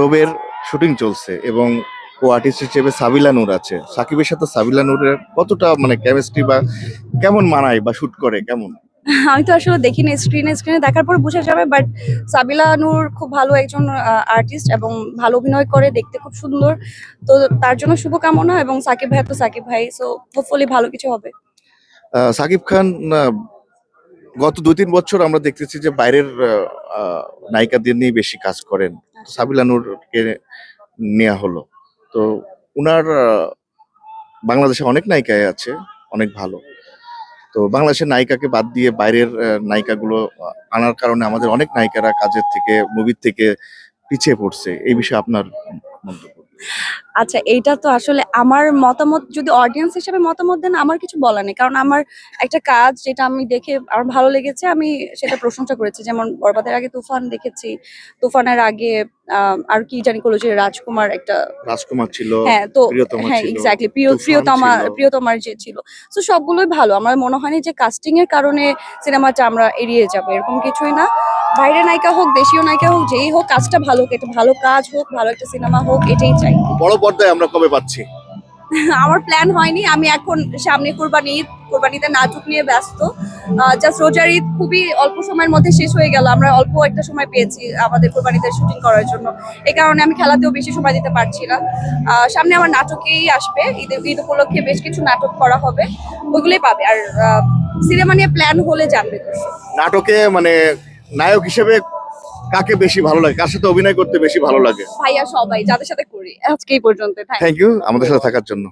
রবের শুটিং চলছে এবং কো আর্টিস্ট হিসেবে সাবিলা নূর আছে। সাকিবের সাথে সাবিলা নূরের কতটা মানে কেমিস্ট্রি বা কেমন মানায় বা শুট করে কেমন? আমি তো আসলে দেখিনি, স্ক্রিনে দেখার পর বোঝা যাবে। বাট সাবিলা নূর খুব ভালো একজন আর্টিস্ট এবং ভালো অভিনয় করে, দেখতে খুব সুন্দর। তো তার জন্য শুভকামনা। এবং সাকিব ভাই তো সাকিব ভাই, সো হোপফুলি ভালো কিছু হবে। সাকিব খান গত 2-3 বছর আমরা দেখতেছি যে বাইরের নায়িকাদের নিয়ে বেশি কাজ করেন। সাবিলা নূরকে নেওয়া হলো, তো উনার বাংলাদেশে অনেক নায়িকাই আছে, অনেক ভালো। তো বাংলাদেশের নায়িকাকে বাদ দিয়ে বাইরের নায়িকাগুলো আনার কারণে আমাদের অনেক নায়িকারা কাজের থেকে, মুভির থেকে পিছিয়ে পড়ছে। এই বিষয়ে আপনার মন্তব্য? আচ্ছা, এইটা তো আসলে আমার মতামত, যদি অডিয়েন্স হিসেবে মতামত দেন, আমার কিছু বলার নেই। কারণ আমার একটা কাজ যেটা আমি দেখে আমার ভালো লেগেছে, আমি সেটা প্রশংসা করেছি। যেমন বরবাদের আগে তুফান দেখেছি, তুফানের আগে আর কি জানি করলো, যে রাজকুমার একটা, রাজকুমার ছিল, হ্যাঁ তো, প্রিয়তমা হ্যাঁ ছিল, এক্স্যাক্টলি, তুফান ছিল। প্রিয়তমার যে ছিল। তো সবগুলোই ভালো। আমার মনে হয়নি যে কাস্টিং এর কারণে সিনেমাটা আমরা এড়িয়ে যাবো, এরকম কিছুই না। বাইরে নায়িকা হোক, দেশীয় নায়িকা হোক, যেই হোক, কাজটা ভালো হোক, এটা ভালো কাজ হোক, ভালো একটা সিনেমা হোক, এটাই চাই। বড় পর্দায় আমরা কবে পাচ্ছি? আমার প্ল্যান হয়নি। আমি এখন সামনে কোরবানিতে নাটক নিয়ে ব্যস্ত। জাস্ট রোজার ঈদ খুবই অল্প সময়ের মধ্যে শেষ হয়ে গেল। আমরা অল্প একটা সময় পেয়েছি আমাদের কোরবানিতে শুটিং করার জন্য। এই কারণে আমি খেলাতেও বেশি সময় দিতে পারছি না। সামনে আমার নাটকেই আসবে, ঈদ উপলক্ষে বেশ কিছু নাটক করা হবে, ওইগুলোই পাবে। আর সিনেমা নিয়ে প্ল্যান হলে জানবে দর্শক। নাটকে মানে নায়ক হিসেবে কাকে বেশি ভালো লাগে, কার সাথে অভিনয় করতে বেশি ভালো লাগে? ভাইয়া সবাই যাদের সাথে করি। আজকে এই পর্যন্ত, থ্যাংক থ্যাংক ইউ আমাদের সাথে থাকার জন্য।